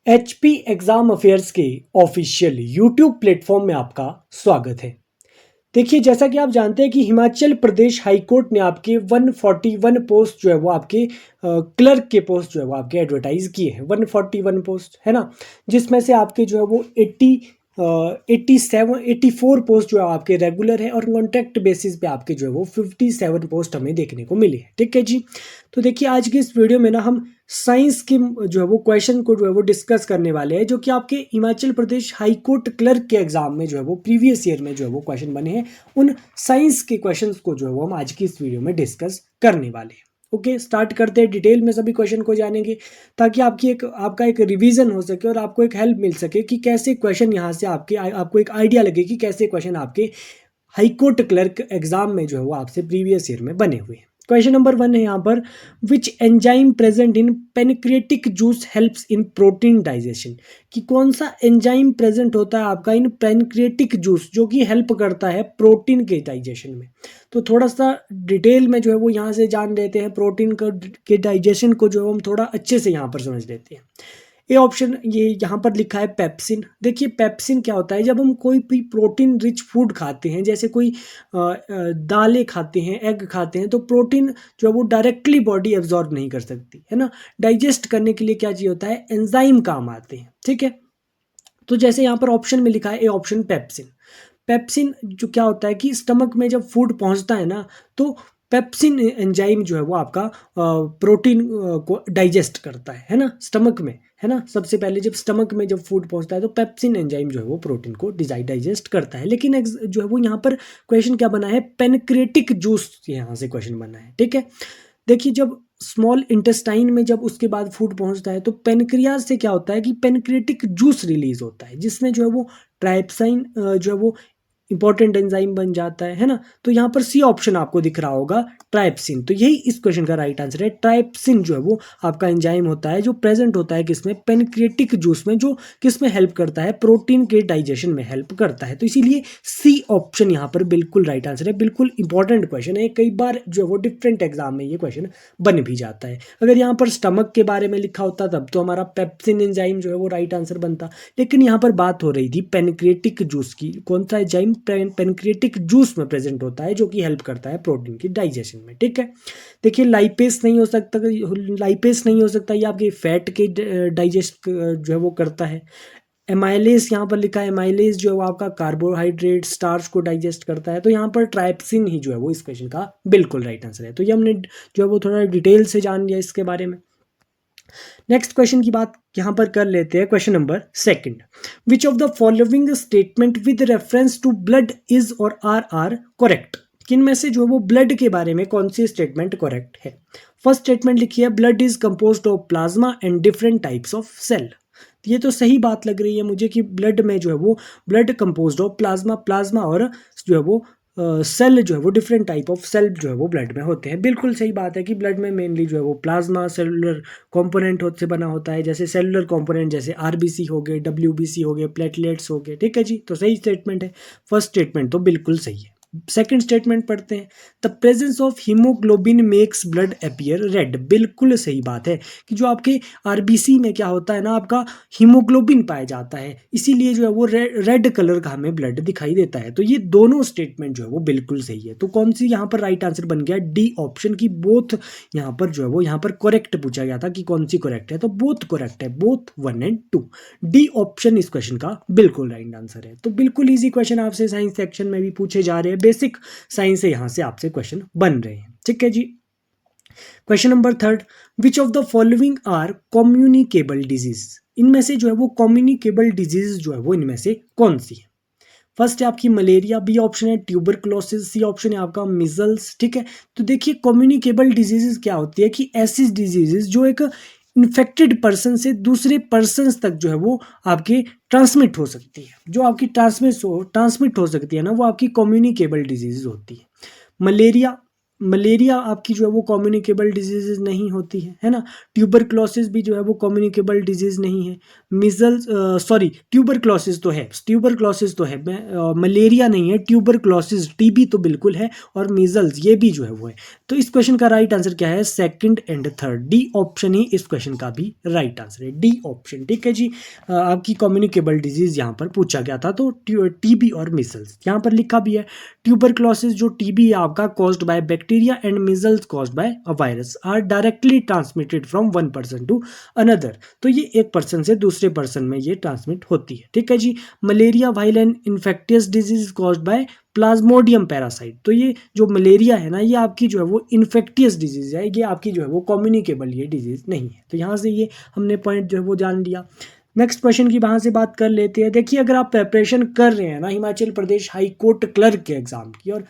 HP exam affairs के official YouTube platform में आपका स्वागत है। देखिए, जैसा कि आप जानते हैं कि हिमाचल प्रदेश हाई कोर्ट ने आपके 141 पोस्ट जो है वो आपके क्लर्क के पोस्ट जो है वो आपके एडवर्टाइज किए हैं। 141 पोस्ट है ना, जिसमें से आपके जो है वो 84 पोस्ट जो है आपके रेगुलर है और कॉन्ट्रैक्ट बेसिस पे आपके जो है वो 57 पोस्ट हमें देखने को मिले हैं। ठीक है जी। तो देखिए, आज की इस वीडियो में ना हम साइंस के जो है वो क्वेश्चन को जो है वो डिस्कस करने वाले हैं, जो कि आपके Himachal Pradesh high court clerk के एग्जाम में जो है वो प्रीवियस ईयर में जो है वो क्वेश्चन बने हैं। उन साइंस के क्वेश्चंस को जो है वो हम आज की इस वीडियो में डिस्कस करने वाले हैं। ओके, स्टार्ट करते हैं। डिटेल में सभी क्वेश्चन को जानेंगे ताकि आपका एक रिवीजन हो सके और आपको एक हेल्प मिल सके कि कैसे क्वेश्चन यहाँ से आपको एक आइडिया लगे कि कैसे क्वेश्चन आपके हाई कोर्ट क्लर्क एग्जाम में जो है वो आपसे प्रीवियस ईयर में बने हुए हैं। क्वेश्चन नंबर 1 है यहाँ पर, which enzyme present in pancreatic juice helps in protein digestion. कि कौन सा एंजाइम प्रेजेंट होता है आपका इन पेनक्रिएटिक जूस जो कि हेल्प करता है प्रोटीन के डाइजेशन में। तो थोड़ा सा डिटेल में जो है वो यहाँ से जान लेते हैं, प्रोटीन के डाइजेशन को जो है हम थोड़ा अच्छे से यहाँ पर समझ लेते हैं। ये ऑप्शन ये यहाँ पर लिखा है पेप्सिन। देखिए, पेप्सिन क्या होता है, जब हम कोई भी प्रोटीन रिच फूड खाते हैं, जैसे कोई दालें खाते हैं, एग खाते हैं, तो प्रोटीन जो है वो डायरेक्टली बॉडी एब्जॉर्ब नहीं कर सकती है ना। डाइजेस्ट करने के लिए क्या चाहिए होता है, एंजाइम काम आते हैं। ठीक है, तो जैसे यहाँ पर ऑप्शन में लिखा है ए ऑप्शन पेप्सिन। पेप्सिन जो क्या होता है कि स्टमक में जब फूड पहुंचता है ना, तो पेप्सिन एंजाइम जो है वो आपका प्रोटीन को डाइजेस्ट करता है ना, स्टमक में, है ना। सबसे पहले जब स्टमक में जब फूड पहुंचता है तो पेप्सिन एंजाइम जो है वो प्रोटीन को डाइजेस्ट करता है। लेकिन जो है वो यहाँ पर क्वेश्चन क्या बना है, पेनक्रेटिक जूस यहाँ से क्वेश्चन बना है। ठीक है, देखिए, जब स्मॉल इंटेस्टाइन में जब उसके बाद फूड पहुंचता है तो पेनक्रियाज से क्या होता है कि पेनक्रेटिक जूस रिलीज होता है, जिसमें जो है वो ट्राइप्साइन जो है वो इंपॉर्टेंट एंजाइम बन जाता है ना। तो यहाँ पर सी ऑप्शन आपको दिख रहा होगा, ट्राइप्सिन। तो यही इस क्वेश्चन का राइट आंसर है। ट्राइप्सिन जो है वो आपका एंजाइम होता है जो प्रेजेंट होता है किसमें, पेनक्रिएटिक जूस में, जो किसमें हेल्प करता है, प्रोटीन के डाइजेशन में हेल्प करता है। तो इसीलिए सी ऑप्शन यहाँ पर बिल्कुल राइट आंसर है। बिल्कुल इंपॉर्टेंट क्वेश्चन है, कई बार जो है वो डिफरेंट एग्जाम में ये क्वेश्चन बन भी जाता है। अगर यहाँ पर स्टमक के बारे में लिखा होता तब तो हमारा पेप्सिन एंजाइम जो है वो राइट आंसर बनता, लेकिन यहाँ पर बात हो रही थी पेनक्रिएटिक जूस की। कौन सा एंजाइम पेनक्रिएटिक जूस में प्रेजेंट होता है जो कि हेल्प करता है प्रोटीन की डाइजेशन में। ठीक है, देखिए, लाइपेस नहीं हो सकता, लाइपेस नहीं हो सकता, ये आपके फैट के डाइजेस्ट जो है वो करता है। एमाइलेज यहाँ पर लिखा है, एमाइलेज जो है वो आपका कार्बोहाइड्रेट स्टार्च को डाइजेस्ट करता है। तो यहाँ पर ट्राइप्सिन ही जो है वो इस क्वेश्चन का बिल्कुल राइट आंसर है। तो ये हमने जो है वो थोड़ा डिटेल से जान लिया इसके बारे में। नेक्स्ट क्वेश्चन की बात यहां पर कर लेते हैं। Question number 2, which of the following statement with reference to blood is or are correct. किन में से जो है वो ब्लड के बारे में कौन सी स्टेटमेंट करेक्ट है। फर्स्ट स्टेटमेंट लिखी है, blood is composed of plasma and different types of cell. ये तो सही बात लग रही है मुझे कि ब्लड में जो है वो ब्लड कंपोज्ड ऑफ प्लाज्मा और जो है वो सेल जो है वो डिफरेंट टाइप ऑफ सेल जो है वो ब्लड में होते हैं। बिल्कुल सही बात है कि ब्लड में मेनली जो है वो प्लाज्मा सेलुलर कंपोनेंट से बना होता है। जैसे सेलुलर कंपोनेंट जैसे आरबीसी हो गए, डब्ल्यूबीसी हो गए, प्लेटलेट्स हो गए। ठीक है जी, तो सही स्टेटमेंट है। फर्स्ट स्टेटमेंट तो बिल्कुल सही है। सेकंड स्टेटमेंट पढ़ते हैं, the presence of haemoglobin makes blood appear red. बिल्कुल सही बात है कि जो आपके आरबीसी में क्या होता है ना, आपका हीमोग्लोबिन पाया जाता है, इसीलिए जो है वो रेड कलर का हमें ब्लड दिखाई देता है। तो ये दोनों स्टेटमेंट जो है वो बिल्कुल सही है। तो कौन सी यहाँ पर राइट आंसर बन गया, डी ऑप्शन की बोथ। यहाँ पर जो है वो यहाँ पर करेक्ट पूछा गया था कि कौन सी करेक्ट है, तो बोथ करेक्ट है, बोथ 1 और 2। डी ऑप्शन इस क्वेश्चन का बिल्कुल राइट आंसर है। तो बिल्कुल इजी क्वेश्चन आपसे साइंस सेक्शन में भी पूछे जा रहे हैं, बेसिक साइंस से यहाँ से आपसे क्वेश्चन बन रहे हैं। ठीक है जी। Question number 3, which of the following are communicable disease. इनमें से जो है वो कम्युनिकेबल डिजीज जो है वो इनमें से कौन सी है। फर्स्ट है आपकी मलेरिया, बी ऑप्शन है ट्यूबरक्लोसिस, सी ऑप्शन है आपका मिजल्स। ठीक है, तो देखिए, कम्युनिकेबल डिजीजेस क्या होती है कि ऐसी डिजीजेस जो एक इन्फेक्टेड पर्सन से दूसरे पर्सन तक जो है वो आपके ट्रांसमिट हो सकती है। जो आपकी ट्रांसमिट हो सकती है ना, वो आपकी कम्युनिकेबल डिजीज होती है। मलेरिया मलेरिया आपकी जो है वो कम्युनिकेबल डिजीज नहीं होती है ना। ट्यूबरक्लोसिस भी जो है वो कम्युनिकेबल डिजीज नहीं है। मिजल्स सॉरी ट्यूबरक्लोसिस तो है, ट्यूबरक्लोसिस तो है, मलेरिया नहीं है, ट्यूबरक्लोसिस टीबी तो बिल्कुल है, और मीजल्स ये भी जो है वो है। तो इस क्वेश्चन का राइट आंसर क्या है, second and third, D option ही इस क्वेश्चन का भी राइट आंसर है, डी ऑप्शन। ठीक है जी, आपकी कम्युनिकेबल डिजीज यहाँ पर पूछा गया था, तो टीबी और मीजल्स यहाँ पर लिखा भी है। ट्यूबरक्लोसिस जो टीबी है आपका, caused by bacteria, and measles caused by a virus, are directly transmitted from one person to another. तो ये एक पर्सन से दूसरे पर्सन में ये ट्रांसमिट होती है। ठीक है जी। Malaria violent infectious disease caused by plasmodium parasite. तो ये जो मलेरिया है ना, ये आपकी जो है वो इन्फेक्टियस डिजीज है, ये आपकी जो है वो कम्युनिकेबल ये डिजीज नहीं है। तो यहाँ से ये हमने पॉइंट जो है वो जान लिया। नेक्स्ट क्वेश्चन की वहाँ से बात कर लेते हैं। देखिए, अगर आप प्रिपरेशन कर रहे हैं ना Himachal Pradesh high court clerk के एग्जाम की, और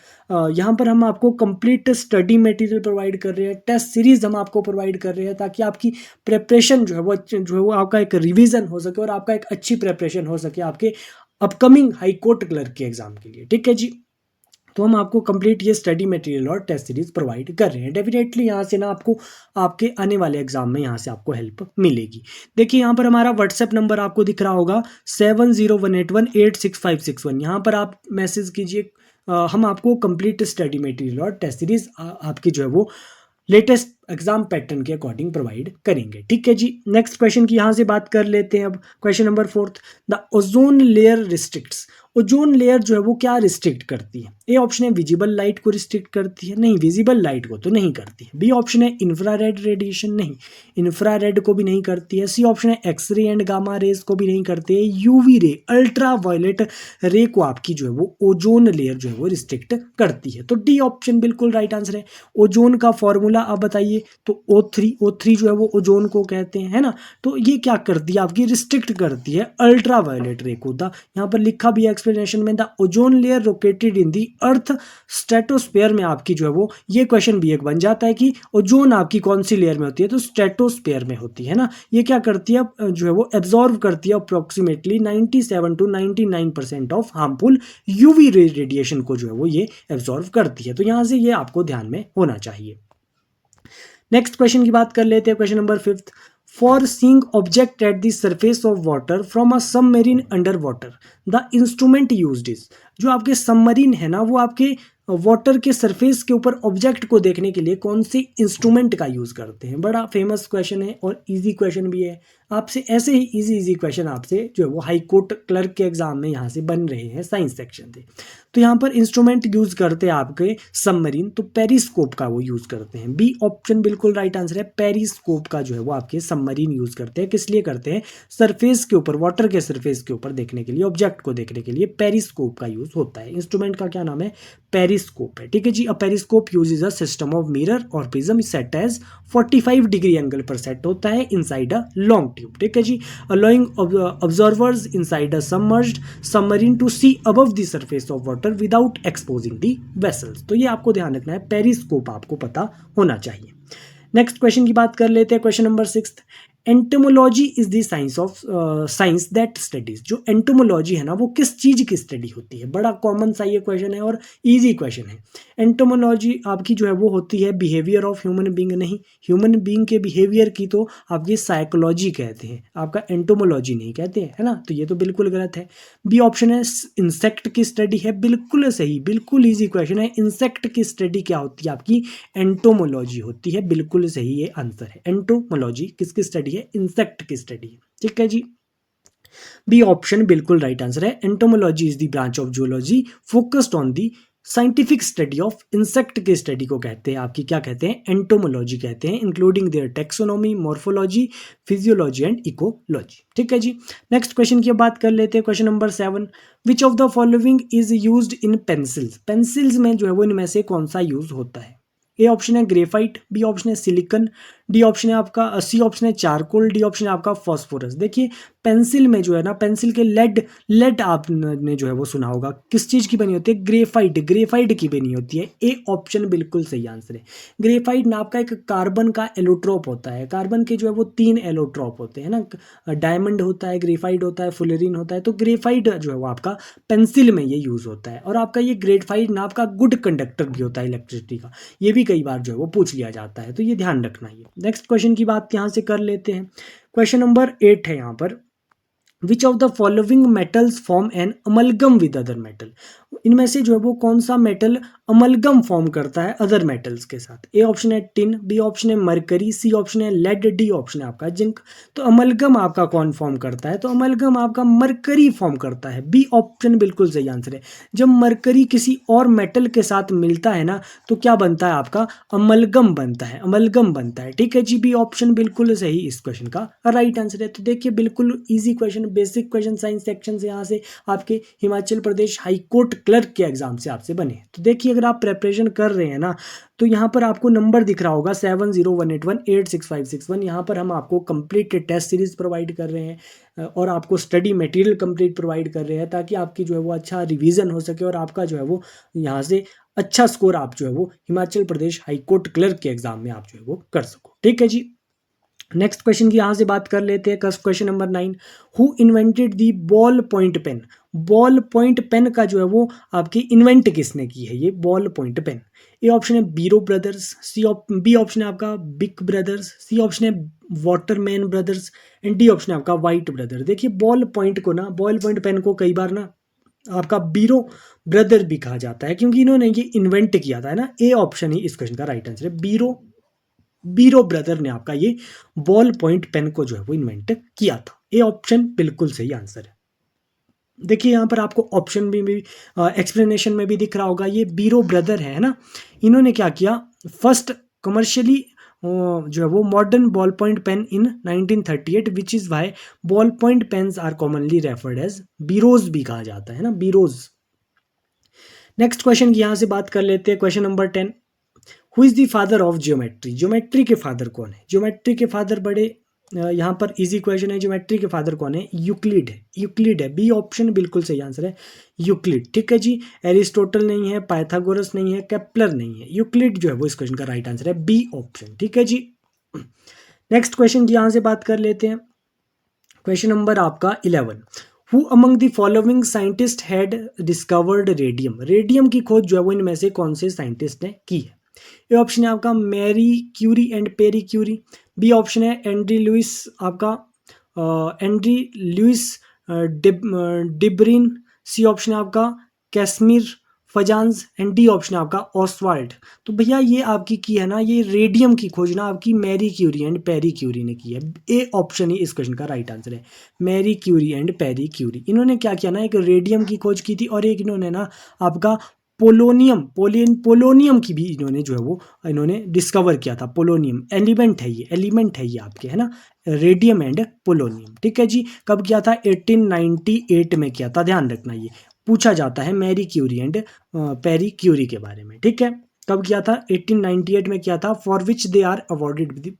यहाँ पर हम आपको कंप्लीट स्टडी मटेरियल प्रोवाइड कर रहे हैं, टेस्ट सीरीज हम आपको प्रोवाइड कर रहे हैं, ताकि आपकी प्रिपरेशन जो है वो आपका एक रिवीजन हो सके, और आपका एक अच्छी प्रिपरेशन हो सके आपके अपकमिंग हाई कोर्ट क्लर्क के एग्जाम के लिए। ठीक है जी। तो हम आपको कंप्लीट ये स्टडी मटेरियल और टेस्ट सीरीज प्रोवाइड कर रहे हैं। डेफिनेटली यहाँ से ना आपको आपके आने वाले एग्जाम में यहाँ से आपको हेल्प मिलेगी। देखिए, यहाँ पर हमारा व्हाट्सएप नंबर आपको दिख रहा होगा 70186561। यहाँ पर आप मैसेज कीजिए, हम आपको कंप्लीट स्टडी मटेरियल और टेस्ट सीरीज आपकी जो है वो लेटेस्ट एग्जाम पैटर्न के अकॉर्डिंग प्रोवाइड करेंगे। ठीक है जी। नेक्स्ट क्वेश्चन की यहाँ से बात कर लेते हैं। अब question number 4, the ozone layer restricts. Ozone layer जो है वो क्या रिस्ट्रिक्ट करती है? ए ऑप्शन है विजिबल लाइट को रिस्ट्रिक्ट करती है, नहीं विजिबल लाइट को तो नहीं करती है। बी ऑप्शन है इंफ्रारेड रेडिएशन, नहीं इंफ्रारेड को भी नहीं करती है। सी ऑप्शन है एक्सरे एंड गामा रेज को भी नहीं करती है। यूवी रे, अल्ट्रा वायलेट रे को आपकी जो है वो ओजोन लेयर जो है वो रिस्ट्रिक्ट करती है। तो डी ऑप्शन बिल्कुल राइट आंसर है। ओजोन का फॉर्मूला आप बताइए, तो O3 जो है वो ओजोन को कहते हैं, है ना। तो ये क्या करती है आपकी, रिस्ट्रिक्ट करती है अल्ट्रा वायलेट रे को। यहाँ पर लिखा भी है एक्सप्लेनेशन में, the ozone layer located in the earth stratosphere में आपकी जो है वो, ये क्वेश्चन भी एक बन जाता है कि ओजोन आपकी कौन सी लेयर में होती है, तो स्ट्रेटोस्फेयर में होती है ना। ये क्या करती है जो है वो एब्जॉर्व करती है approximately 97 to 99% of harmful UV ray radiation को जो है वो ये एब्जॉर्व करती है। तो यहाँ से ये आपको ध्यान में होना चाहिए। नेक्स्ट क्वेश्चन की बात कर लेते हैं, question number 5, for seeing object at the surface of water from a submarine under water the instrument used is. जो आपके सबमरीन है ना, वो आपके वाटर के सरफेस के ऊपर ऑब्जेक्ट को देखने के लिए कौन से इंस्ट्रूमेंट का यूज करते हैं? बड़ा फेमस क्वेश्चन है और इजी क्वेश्चन भी है। आपसे ऐसे ही इजी क्वेश्चन आपसे जो है वो हाई कोर्ट क्लर्क के एग्जाम में यहाँ से बन रहे हैं साइंस सेक्शन से। तो यहाँ पर इंस्ट्रूमेंट यूज करते हैं आपके सबमरीन, तो पेरिस्कोप का वो यूज करते हैं। बी ऑप्शन बिल्कुल राइट आंसर है, पेरिस्कोप का जो है वो आपके सबमरीन यूज करते हैं। किस लिए करते हैं? सरफेस के ऊपर, वाटर के सरफेस के ऊपर देखने के लिए, ऑब्जेक्ट को देखने के लिए पेरिस्कोप का यूज होता है। इंस्ट्रूमेंट का क्या नाम है? पेरिस्कोप है। ठीक है जी। A periscope uses a system of mirror और prism set as 45 degree angle पर सेट होता है इनसाइड अ लॉन्ग ट्यूब। ठीक है जी। Allowing observers inside a submerged submarine to see above the surface of water without exposing the vessels. तो ये आपको ध्यान रखना है, पेरिस्कोप आपको पता होना चाहिए। नेक्स्ट क्वेश्चन की बात कर लेते हैं, question number 6, entomology is the science of science that studies. जो एंटोमोलॉजी है ना, वो किस चीज की स्टडी होती है? बड़ा कॉमन सा ये क्वेश्चन है और इजी क्वेश्चन है। एंटोमोलॉजी आपकी जो है वो होती है बिहेवियर ऑफ ह्यूमन बींग, नहीं ह्यूमन बींग के बिहेवियर की तो आपकी साइकोलॉजी कहते हैं, आपका एंटोमोलॉजी नहीं कहते हैं, है ना। तो ये तो बिल्कुल गलत है। बी ऑप्शन है इंसेक्ट की स्टडी है, बिल्कुल सही, बिल्कुल ईजी क्वेश्चन है। इंसेक्ट की स्टडी क्या होती है आपकी? एंटोमोलॉजी होती है, बिल्कुल सही ये आंसर है। एंटोमोलॉजी किसकी स्टडी है? इंसेक्ट की स्टडी है। ठीक है जी। बी ऑप्शन बिल्कुल राइट आंसर है। Entomology is the branch of zoology focused on the scientific study of insect के स्टडी को कहते हैं आपकी क्या कहते हैं? एंटोमोलॉजी कहते हैं, including there taxonomy, morphology, physiology and ecology. ठीक है जी। नेक्स्ट क्वेश्चन की बात कर लेते हैं, question number 7, which of the following is used in pencils. Pencils में जो है वो इनमें से कौन सा यूज होता है? ए ऑप्शन है ग्रेफाइट, बी ऑप्शन है सिलिकन, डी ऑप्शन है आपका सी ऑप्शन है चारकोल, डी ऑप्शन है आपका फॉस्फोरस। देखिए पेंसिल में जो है ना, पेंसिल के लेड, लेड आपने जो है वो सुना होगा, किस चीज़ की बनी होती है? ग्रेफाइट, ग्रेफाइट की बनी होती है। ए ऑप्शन बिल्कुल सही आंसर है। ग्रेफाइट नाम का एक कार्बन का एलोट्रोप होता है। कार्बन के जो है वो 3 एलोट्रोप होते हैं ना, डायमंड होता है, ग्रेफाइट होता है, फुलेरिन होता है। तो ग्रेफाइट जो है वो आपका पेंसिल में ये यूज़ होता है। और आपका ये ग्रेफाइट नाम का गुड कंडक्टर भी होता है इलेक्ट्रिसिटी का। ये भी कई बार जो है वो पूछ लिया जाता है, तो ये ध्यान रखना। ये नेक्स्ट क्वेश्चन की बात यहाँ से कर लेते हैं। क्वेश्चन नंबर 8 है यहाँ पर, which of the following metals form an amalgam with other metal? इनमें से जो है वो कौन सा मेटल अमलगम फॉर्म करता है अदर मेटल्स के साथ? ए ऑप्शन है टिन, बी ऑप्शन है मरकरी, सी ऑप्शन है लेड, डी ऑप्शन है आपका जिंक। तो अमलगम आपका कौन फॉर्म करता है? तो अमलगम आपका मरकरी फॉर्म करता है। बी ऑप्शन बिल्कुल सही आंसर है। जब मरकरी किसी और मेटल के साथ मिलता है ना, तो क्या बनता है आपका? अमलगम बनता है, अमलगम बनता है। ठीक है जी, बी ऑप्शन बिल्कुल सही इस क्वेश्चन का राइट आंसर है। तो देखिए बिल्कुल easy question, basic question science section से यहाँ से आपके Himachal Pradesh high court clerk के एग्जाम से आपसे बने। तो देखिए अगर आप प्रेपरेशन कर रहे हैं ना, तो यहाँ पर आपको नंबर दिख रहा होगा 7018186561। यहाँ पर हम आपको कंप्लीट टेस्ट सीरीज प्रोवाइड कर रहे हैं और आपको स्टडी मटेरियल कंप्लीट प्रोवाइड कर रहे हैं, ताकि आपकी जो है वो अच्छा रिवीजन हो सके और आपका जो है वो यहाँ से अच्छा स्कोर आप जो है वो Himachal Pradesh high court clerk के एग्जाम में आप जो है वो कर सको। ठीक है जी, नेक्स्ट क्वेश्चन की यहाँ से बात कर लेते हैं। Question number 9, who invented the ball point pen? Ball point pen का जो है वो आपकी इन्वेंट किसने की है? ये ball point pen. A option है बीरो ब्रदर्स, बी ऑप्शन है आपका बिग ब्रदर्स, सी ऑप्शन है Waterman brothers and D option है आपका वाइट ब्रदर। देखिए बॉल पॉइंट को ना, बॉल पॉइंट पेन को कई बार ना आपका बीरो ब्रदर भी कहा जाता है, क्योंकि इन्होंने ये इन्वेंट किया था, है ना। ए ऑप्शन ही इस क्वेश्चन का राइट आंसर है। बीरो ब्रदर ने आपका ये बॉल पॉइंट पेन को जो है वो इन्वेंट किया था। ए ऑप्शन बिल्कुल सही आंसर है। देखिए यहाँ पर आपको ऑप्शन भी एक्सप्लेनेशन में भी दिख रहा होगा, ये बीरो ब्रदर है ना। इन्होंने क्या किया, फर्स्ट कमर्शियली जो है वो modern ball point pen in 1938, which is why ball point pens are commonly referred as biros भी कहा जाता है ना, बीरोज। नेक्स्ट क्वेश्चन की यहाँ से बात कर लेते हैं। Question number 10, who is the father of geometry? Geometry के फादर कौन है? ज्योमेट्री के फादर बड़े यहाँ पर इजी क्वेश्चन है, ज्योमेट्री के फादर कौन है? यूक्लिड है, यूक्लिड है। बी ऑप्शन बिल्कुल सही आंसर है, यूक्लिड। ठीक है जी, एरिस्टोटल नहीं है, पाइथागोरस नहीं है, केपलर नहीं है, यूक्लिड जो है वो इस क्वेश्चन का राइट आंसर है, बी ऑप्शन। ठीक है जी, नेक्स्ट क्वेश्चन की यहाँ से बात कर लेते हैं। क्वेश्चन नंबर आपका 11, who among the following scientist had discovered radium? Radium की खोज जो है वो इनमें से कौन से साइंटिस्ट ने की है? ए ऑप्शन है आपका Marie Curie and Pierre Curie, B option है एंड्री लुइस आपका Andre Louis Debierne, C option है आपका Kasimir Fajans and D option है आपका ऑसवाल्ड। तो भैया ये आपकी की है ना, ये रेडियम की खोज ना आपकी Marie Curie and Pierre Curie ने की है। ए ऑप्शन ही इस क्वेश्चन का राइट आंसर है, Marie Curie and Pierre Curie. इन्होंने क्या किया ना, एक रेडियम की खोज की थी और एक इन्होंने ना आपका पोलोनियम की भी इन्होंने जो है वो इन्होंने डिस्कवर किया था। पोलोनियम एलिमेंट है, ये एलिमेंट है ये आपके, है ना, रेडियम एंड पोलोनियम। ठीक है जी, कब किया था? 1898 में किया था। ध्यान रखना, ये पूछा जाता है Marie Curie and Pierre Curie के बारे में। ठीक है, कब किया था? 1898 में किया था। For which they are awarded the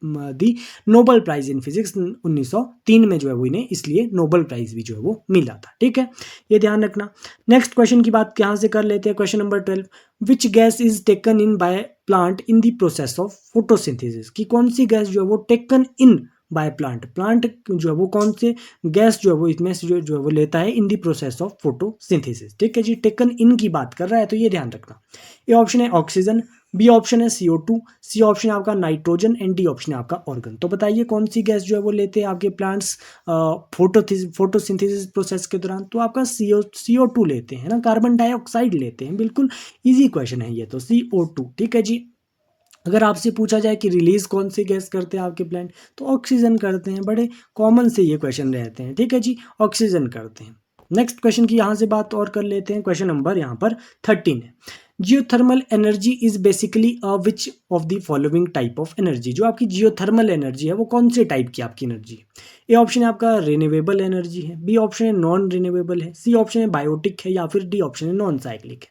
Nobel Prize in physics. 1903 में जो है वो इन्हें इसलिए नोबेल प्राइज भी जो है वो मिला था। ठीक है, ये ध्यान रखना। नेक्स्ट क्वेश्चन की बात यहाँ से कर लेते हैं। Question number 12, which gas is taken in by plant in the process of photosynthesis? की कौन सी गैस जो है वो taken in by plant, plant जो है वो कौन से गैस जो है वो इसमें से जो है वो लेता है इन दी प्रोसेस ऑफ फोटोसिंथेसिस? ठीक है जी, टेकन इन की बात कर रहा है, तो ये ध्यान रखना। ए ऑप्शन है ऑक्सीजन, बी ऑप्शन है CO2, सी ऑप्शन है आपका नाइट्रोजन एंड डी ऑप्शन है आपका ऑर्गन। तो बताइए कौन सी गैस जो है वो लेते हैं आपके प्लांट्स फोटोसिंथेसिस प्रोसेस के दौरान? तो आपका CO2 लेते हैं ना, कार्बन डाइऑक्साइड लेते हैं। बिल्कुल इजी क्वेश्चन है ये तो, CO2। ठीक है जी, अगर आपसे पूछा जाए कि रिलीज कौन सी गैस करते हैं आपके प्लांट, तो ऑक्सीजन करते हैं। बड़े कॉमन से ये क्वेश्चन रहते हैं। ठीक है जी, ऑक्सीजन करते हैं। नेक्स्ट क्वेश्चन की यहाँ से बात और कर लेते हैं। क्वेश्चन नंबर यहाँ पर 13 है, geothermal energy is basically which of the following type of energy? जो आपकी जियोथर्मल एनर्जी है वो कौन से टाइप की आपकी एनर्जी है? ए ऑप्शन है आपका रिन्यूएबल एनर्जी है, बी ऑप्शन है नॉन रिन्यूएबल है, सी ऑप्शन है बायोटिक है या फिर डी ऑप्शन है नॉन साइक्लिक है।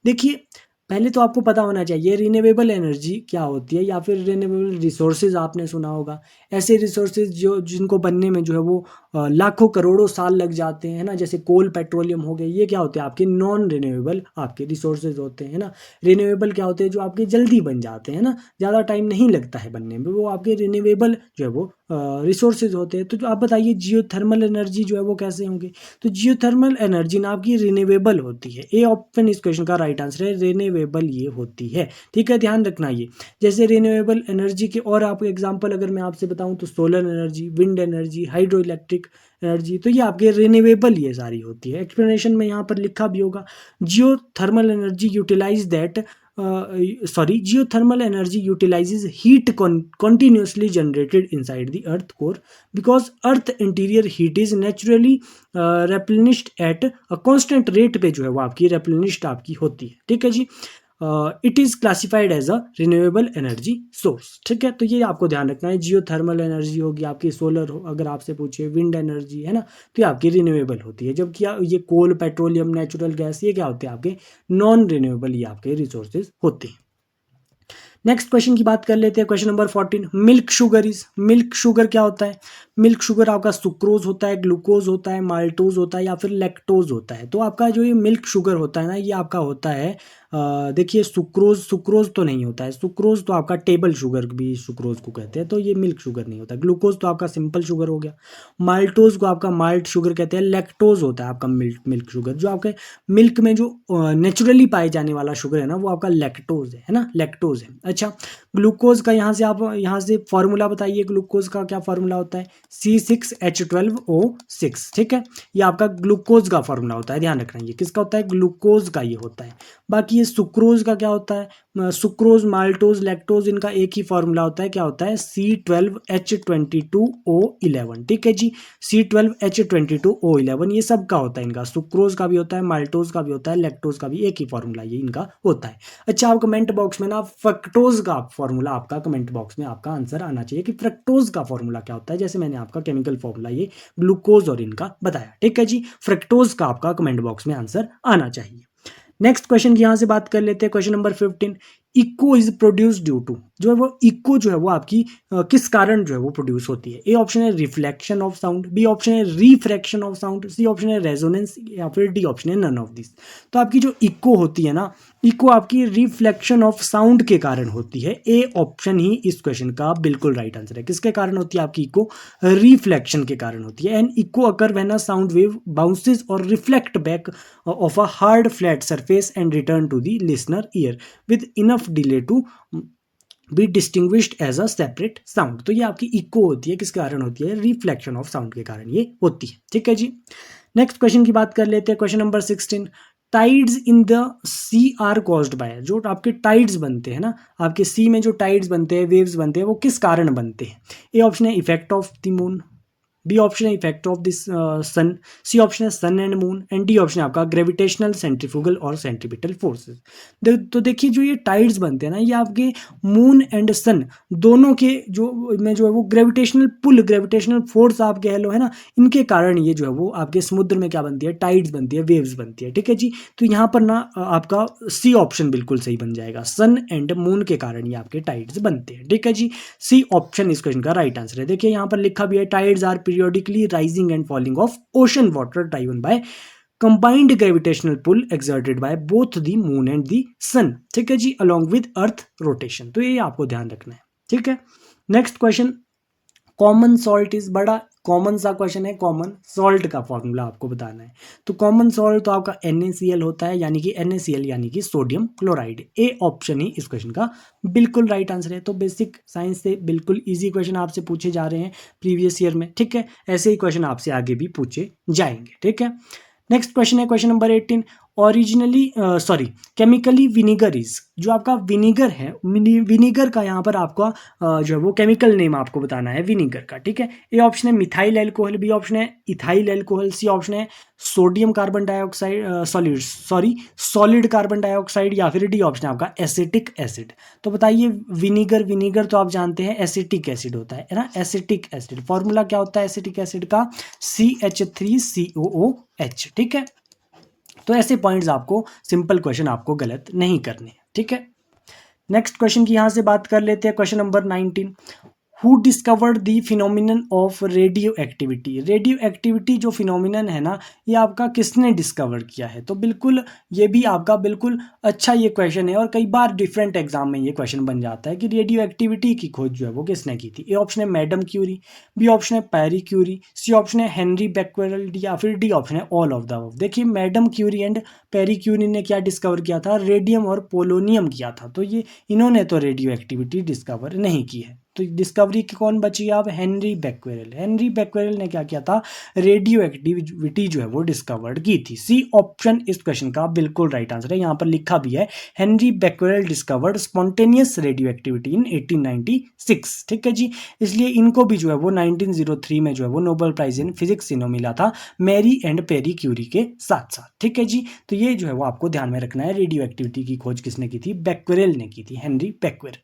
देखिए पहले तो आपको पता होना चाहिए रिन्यूएबल एनर्जी क्या होती है, या फिर रिन्यूएबल रिसोर्सेज आपने सुना होगा। ऐसे रिसोर्सेज जो जिनको बनने में जो है वो लाखों करोड़ों साल लग जाते हैं ना, जैसे कोल पेट्रोलियम हो गए, ये क्या होते हैं आपके नॉन रिन्यूएबल आपके रिसोर्सेज होते हैं ना। रिन्यूएबल क्या होते हैं, जो आपके जल्दी बन जाते हैं ना, ज़्यादा टाइम नहीं लगता है बनने में, वो आपके रिन्यूएबल जो है वो रिसोर्सेज होते हैं। तो जो आप बताइए जियोथर्मल एनर्जी जो है वो कैसे होंगे। तो जियोथर्मल एनर्जी ना आपकी रिन्यूएबल होती है। ए ऑप्शन इस क्वेश्चन का राइट आंसर है, रिन्यूएबल ये होती है। ठीक है, ध्यान रखना ये। जैसे रिन्यूएबल एनर्जी के और आपको एग्जांपल अगर मैं आपसे बताऊं तो solar energy, wind energy, hydro electric energy, तो ये आपके रिन्यूएबल ये सारी होती है। एक्सप्लेनेशन में यहाँ पर लिखा भी होगा, geothermal energy utilise that geothermal energy utilizes heat continuously generated inside the earth core because earth interior heat is naturally replenished at a constant rate पे जो है वो आपकी replenished आपकी होती है। ठीक है जी, it is classified as a renewable energy source. ठीक है, तो ये आपको ध्यान रखना है। जियोथर्मल एनर्जी होगी आपकी, सोलर हो अगर आपसे पूछे, विंड एनर्जी है ना, तो ये आपकी रिन्यूएबल होती है। जबकि ये कोल, पेट्रोलियम, नेचुरल गैस, ये क्या होते हैं आपके नॉन रिन्यूएबल, ये आपके रिसोर्सेज होते हैं। नेक्स्ट क्वेश्चन की बात कर लेते हैं, question number 14। Milk sugar milk sugar क्या होता है। मिल्क शुगर आपका सुक्रोज होता है, ग्लूकोज होता है, माल्टोज होता है, या फिर लैक्टोज होता है। तो आपका जो ये मिल्क शुगर होता है ना, ये आपका होता है देखिए सुक्रोज तो नहीं होता है। सुक्रोज तो आपका टेबल शुगर भी सुक्रोज को कहते हैं, तो ये मिल्क शुगर नहीं होता। ग्लूकोज तो आपका सिंपल शुगर हो गया। माल्टोज को आपका माल्ट शुगर कहते हैं। लैक्टोज होता है आपका मिल्क शुगर। जो आपके मिल्क में जो नेचुरली पाए जाने वाला शुगर है ना, वो आपका लैक्टोज है ना, लैक्टोज है। अच्छा, ग्लूकोज का यहाँ से आप यहाँ से फॉर्मूला बताइए, ग्लूकोज का क्या फॉर्मूला होता है, C6H12O6। ठीक है, ये आपका ग्लूकोज का फॉर्मूला होता है, ध्यान रखना। ये किसका होता है, ग्लूकोज का ये होता है। बाकी ये सुक्रोज का क्या होता है, सुक्रोज, माल्टोज, लैक्टोज, इनका एक ही फॉर्मूला होता है, क्या होता है, C12H22O11। ठीक है जी, C12H22O11 ये सब का होता है इनका। सुक्रोज का भी होता है, माल्टोज का भी होता है, लैक्टोज का भी, एक ही फॉर्मूला ये इनका होता है। अच्छा, आप कमेंट बॉक्स में ना फ्रक्टोज का फॉर्मूला आपका कमेंट बॉक्स में आपका आंसर आना चाहिए कि फ्रक्टोज का फॉर्मूला क्या होता है। जैसे मैंने आपका केमिकल फॉर्मूला ये ग्लूकोज और इनका बताया। ठीक है जी, फ्रक्टोज का आपका कमेंट बॉक्स में आंसर आना चाहिए। नेक्स्ट क्वेश्चन की यहाँ से बात कर लेते हैं, question number 15। Echo is produce due to, जो है वो इको जो है वो आपकी किस कारण जो है वो प्रोड्यूस होती है। ए ऑप्शन है reflection of sound, B option है refraction of sound, C option है रेजोनेंस, या फिर डी ऑप्शन है नन ऑफ दिस। तो आपकी जो इको होती है ना, इको आपकी रिफ्लेक्शन ऑफ साउंड के कारण होती है। ए ऑप्शन ही इस क्वेश्चन का बिल्कुल राइट आंसर है। किसके कारण होती है आपकी इको, रिफ्लेक्शन के कारण होती है। And echo occur when a sound wave bounces और reflect back off a hard flat surface and return to the listener ear with enough delay to be distinguished as a separate sound. तो ये आपकी eco होती है, किसके कारण होती है, रिफ्लेक्शन ऑफ साउंड के कारण ये होती है। ठीक है जी, नेक्स्ट क्वेश्चन की बात कर लेते हैं, question number 16। Tides in the sea are caused by, जो आपके टाइड्स बनते हैं ना, आपके सी में जो टाइड्स बनते हैं, वेव्स बनते हैं, वो किस कारण बनते हैं। ए ऑप्शन है effect of the moon, B option है effect of this sun, C option है sun and moon, and D option है आपका ग्रेविटेशनल, सेंट्रीफ्यूगल और सेंट्रीपिटल फोर्सेस। तो देखिए जो ये टाइड्स बनते हैं ना, ये आपके मून एंड सन दोनों के जो में जो है वो ग्रेविटेशनल पुल, ग्रेविटेशनल फोर्स आप कह लो है ना, इनके कारण ये जो है वो आपके समुद्र में क्या बनती है, टाइड्स बनती है, वेव्स बनती है। ठीक है जी, तो यहाँ पर ना आपका सी ऑप्शन बिल्कुल सही बन जाएगा, सन एंड मून के कारण ये आपके टाइड्स बनते हैं। ठीक है जी, सी ऑप्शन इस क्वेश्चन का राइट आंसर है। देखिए यहाँ पर लिखा भी है, tides are periodically rising and falling of ocean water driven by combined gravitational pull exerted by both the moon and the sun। ठीक है जी, along with earth rotation। तो ये आपको ध्यान रखना है। ठीक है, next question, common salt is, बड़ा कॉमन सा क्वेश्चन है। कॉमन सॉल्ट का फॉर्मूला आपको बताना है। तो कॉमन सॉल्ट तो आपका NaCl होता है, यानी कि NaCl यानी कि सोडियम क्लोराइड। ए ऑप्शन ही इस क्वेश्चन का बिल्कुल राइट आंसर है। तो बेसिक साइंस से बिल्कुल इजी क्वेश्चन आपसे पूछे जा रहे हैं प्रीवियस ईयर में। ठीक है, ऐसे ही क्वेश्चन आपसे आगे भी पूछे जाएंगे। ठीक है, नेक्स्ट क्वेश्चन है question number 18। Chemically vinegar is, जो आपका विनीगर है, विनीगर का यहाँ पर आपका जो है वो केमिकल नेम आपको बताना है विनीगर का। ठीक है, ए ऑप्शन है मिथाइल एल्कोहल, बी ऑप्शन है इथाइल एल्कोहल, सी ऑप्शन है sodium carbon dioxide solid carbon dioxide, या फिर डी ऑप्शन है आपका एसिटिक एसिड। तो बताइए, विनीगर तो आप जानते हैं एसिटिक एसिड होता है ना, एसिटिक एसिड फॉर्मूला क्या होता है एसिटिक एसिड का, CH3COOH। ठीक है, तो ऐसे पॉइंट्स आपको सिंपल क्वेश्चन आपको गलत नहीं करने, ठीक है। नेक्स्ट क्वेश्चन की यहाँ से बात कर लेते हैं, question number 19। Who discovered the phenomenon of radio activity. Radio activity जो फिनोमिनन है ना, ये आपका किसने डिस्कवर किया है। तो बिल्कुल ये भी आपका बिल्कुल अच्छा ये क्वेश्चन है, और कई बार डिफरेंट एग्जाम में ये क्वेश्चन बन जाता है कि रेडियो एक्टिविटी की खोज जो है वो किसने की थी। ए ऑप्शन है मैडम क्यूरी, बी ऑप्शन है पैरी क्यूरी, सी ऑप्शन है हेनरी बैक्वेरेल, या फिर डी ऑप्शन है ऑल ऑफ द अबव। देखिए madam Curie and Pierre Curie ने क्या डिस्कवर किया था, रेडियम और पोलोनियम किया था। तो ये इन्होंने तो रेडियो एक्टिविटी डिस्कवर नहीं की है। तो डिस्कवरी की कौन बची है अब, हेनरी बैक्वेरेल। हेनरी बैक्वेरेल ने क्या किया था, रेडियो एक्टिविटी जो है वो डिस्कवर्ड की थी। सी ऑप्शन इस क्वेश्चन का बिल्कुल राइट आंसर है, यहाँ पर लिखा भी है Henri Becquerel discovered spontaneous radio activity in 1896, ठीक है जी। इसलिए इनको भी जो है वो 1903 में जो है वो नोबेल प्राइज इन फिजिक्स इन्हों मिला था, मैरी एंड पेरी क्यूरी के साथ साथ, ठीक है जी। तो ये जो है वो आपको ध्यान में रखना है, रेडियो एक्टिविटी की खोज किसने की थी, बैक्वेरेल ने की थी, हेनरी बैक्वेरेल।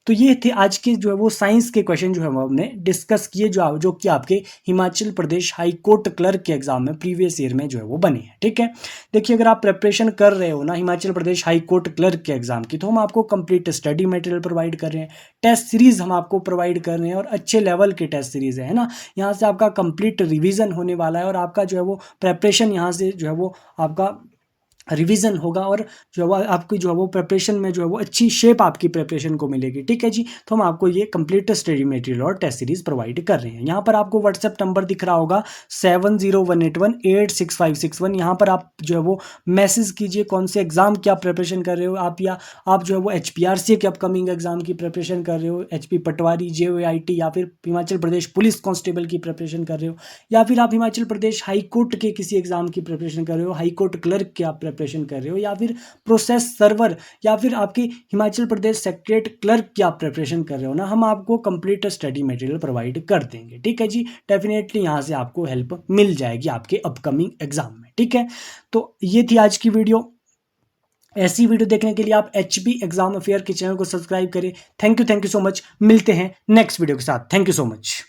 तो ये थे आज के जो है वो साइंस के क्वेश्चन जो है वो हमने डिस्कस किए, जो कि आपके Himachal Pradesh high court clerk के एग्जाम में प्रीवियस ईयर में जो है वो बने हैं, ठीक है। देखिए अगर आप प्रिपरेशन कर रहे हो ना Himachal Pradesh high court clerk के एग्जाम की, तो हम आपको कंप्लीट स्टडी मटेरियल प्रोवाइड कर रहे हैं, टेस्ट सीरीज हम आपको प्रोवाइड कर रहे हैं, और अच्छे लेवल के टेस्ट सीरीज है ना। यहाँ से आपका कंप्लीट रिविजन होने वाला है, और आपका जो है वो प्रेपरेशन यहाँ से जो है वो आपका रिवीजन होगा, और जो है वो आपकी जो है वो प्रिपरेशन में जो है वो अच्छी शेप आपकी प्रिपरेशन को मिलेगी, ठीक है जी। तो हम आपको ये कंप्लीट स्टडी मटेरियल और टेस्ट सीरीज प्रोवाइड कर रहे हैं। यहाँ पर आपको व्हाट्सएप नंबर दिख रहा होगा 7018186561। यहाँ पर आप जो है वो मैसेज कीजिए कौन से एग्जाम की आप प्रिपरेशन कर रहे हो, या आप जो है वो HPRC के अपकमिंग एग्जाम की प्रिपरेशन कर रहे हो, HP पटवारी, JOIT, या फिर हिमाचल प्रदेश पुलिस कांस्टेबल की प्रिपरेशन कर रहे हो, या फिर आप हिमाचल प्रदेश हाई कोर्ट के किसी एग्जाम की प्रिपरेशन कर रहे हो, हाई कोर्ट क्लर्क के आप प्रिपरेशन कर रहे हो, या फिर प्रोसेस सर्वर, या फिर आपकी हिमाचल प्रदेश सेक्रेटरीट क्लर्क की आप प्रिपरेशन कर रहे हो ना, हम आपको कंप्लीट स्टडी मटेरियल प्रोवाइड कर देंगे, ठीक है जी। डेफिनेटली यहाँ से आपको हेल्प मिल जाएगी आपके अपकमिंग एग्जाम में, ठीक है। तो ये थी आज की वीडियो। ऐसी वीडियो देखने के लिए आप HP एग्जाम अफेयर के चैनल को सब्सक्राइब करें। Thank you so much. मिलते हैं नेक्स्ट वीडियो के साथ। Thank you so much.